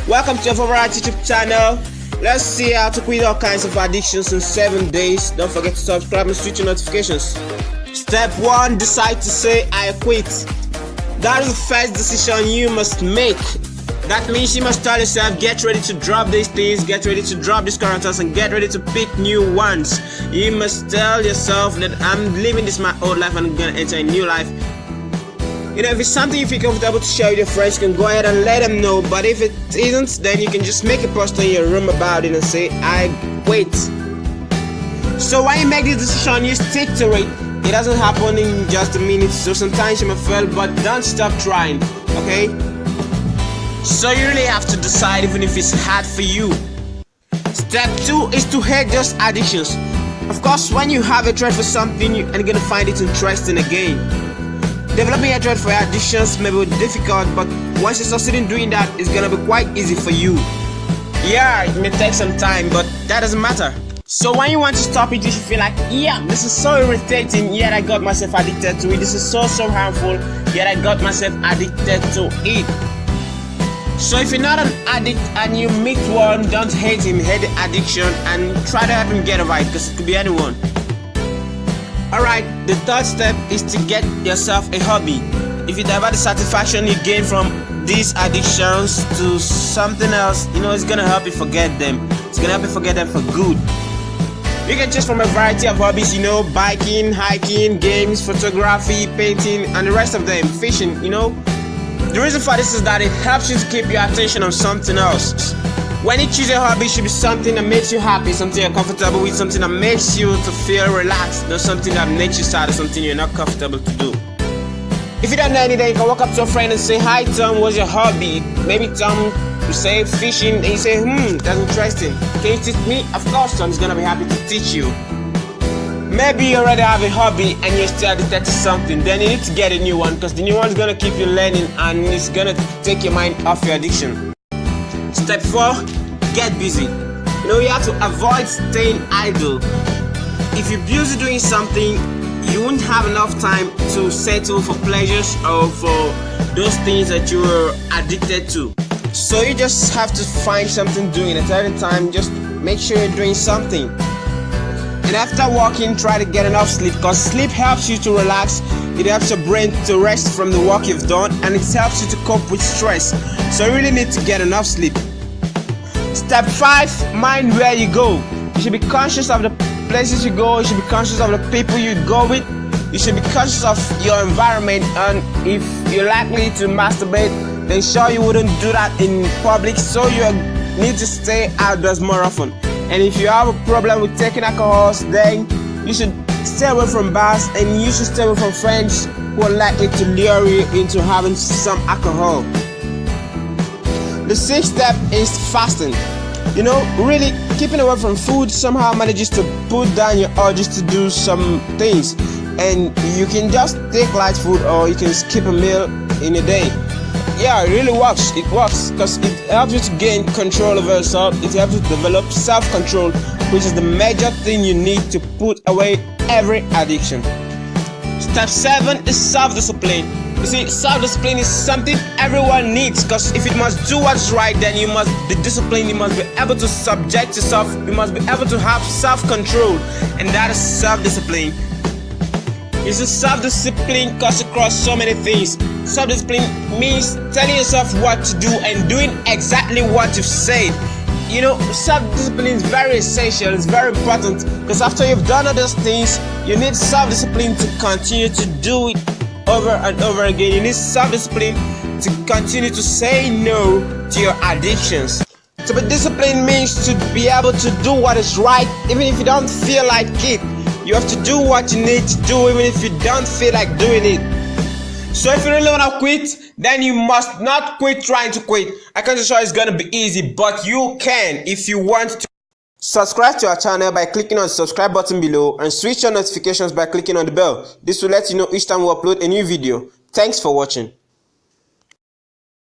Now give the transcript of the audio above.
Welcome to your favorite YouTube channel. Let's see how to quit all kinds of addictions in 7 days. Don't forget to subscribe and switch your notifications. Step 1. Decide to say I quit. That is the first decision you must make. That means you must tell yourself, get ready to drop these things, get ready to drop these characters, and get ready to pick new ones. You must tell yourself that I'm living this my old life and I'm gonna enter a new life. You know, if it's something you feel comfortable to share with your friends, you can go ahead and let them know. But if it isn't, then you can just make a post in your room about it and say, I quit. So when you make this decision, you stick to it. It doesn't happen in just a minute, so sometimes you may fail, but don't stop trying, okay? So you really have to decide even if it's hard for you. Step 2 is to hate those addictions. Of course, when you have a trait for something, you're gonna find it interesting again. Developing a trait for your addictions may be difficult, but once you succeed in doing that, it's gonna be quite easy for you. Yeah, it may take some time, but that doesn't matter. So when you want to stop it, you should feel like, yeah, this is so irritating, yet I got myself addicted to it. This is so harmful, yet I got myself addicted to it. So if you're not an addict and you meet one, don't hate him, hate the addiction, and try to help him get over it, because it could be anyone. Alright, the third step is to get yourself a hobby. If you divert the satisfaction you gain from these addictions to something else, you know, it's gonna help you forget them. It's gonna help you forget them for good. You can choose from a variety of hobbies, you know, biking, hiking, games, photography, painting, and the rest of them, fishing, you know. The reason for this is that it helps you to keep your attention on something else. When you choose a hobby, it should be something that makes you happy, something you're comfortable with, something that makes you to feel relaxed, not something that makes you sad or something you're not comfortable to do. If you don't know anything, you can walk up to a friend and say, hi Tom, what's your hobby? Maybe Tom will say fishing, and you say, that's interesting. Can you teach me? Of course, Tom is gonna be happy to teach you. Maybe you already have a hobby and you're still addicted to something, then you need to get a new one, because the new one's gonna keep you learning and it's gonna take your mind off your addiction. Step 4, get busy. You know, you have to avoid staying idle. If you're busy doing something, you won't have enough time to settle for pleasures or for those things that you were addicted to. So you just have to find something doing at every time. Just make sure you're doing something. And after working, try to get enough sleep, because sleep helps you to relax. It helps your brain to rest from the work you've done, and it helps you to cope with stress. So you really need to get enough sleep. Step 5, mind where you go. You should be conscious of the places you go. You should be conscious of the people you go with. You should be conscious of your environment, and if you're likely to masturbate, then sure you wouldn't do that in public, so you need to stay outdoors more often. And if you have a problem with taking alcohols, then you should stay away from bars, and you should stay away from friends who are likely to lure you into having some alcohol. The 6th step is fasting. You know, really keeping away from food somehow manages to put down your urges to do some things. And you can just take light food, or you can skip a meal in a day. Yeah, it really works. It works because it helps you to gain control over yourself. It helps you to develop self-control, which is the major thing you need to put away every addiction. Step 7 is self-discipline. You see, self-discipline is something everyone needs, because if you must do what's right, then you must be disciplined. You must be able to subject yourself. You must be able to have self-control, and that is self-discipline. It's a self-discipline cuts across so many things. Self-discipline means telling yourself what to do and doing exactly what you've said. You know, self-discipline is very essential. It's very important, because after you've done all those things, you need self-discipline to continue to do it over and over again. You need self-discipline to continue to say no to your addictions. To be disciplined means to be able to do what is right, even if you don't feel like it. You have to do what you need to do, even if you don't feel like doing it. So if you really want to quit, then you must not quit trying to quit. I can't assure it's going to be easy, but you can if you want to. Subscribe to our channel by clicking on the subscribe button below, and switch on notifications by clicking on the bell. This will let you know each time we upload a new video. Thanks for watching.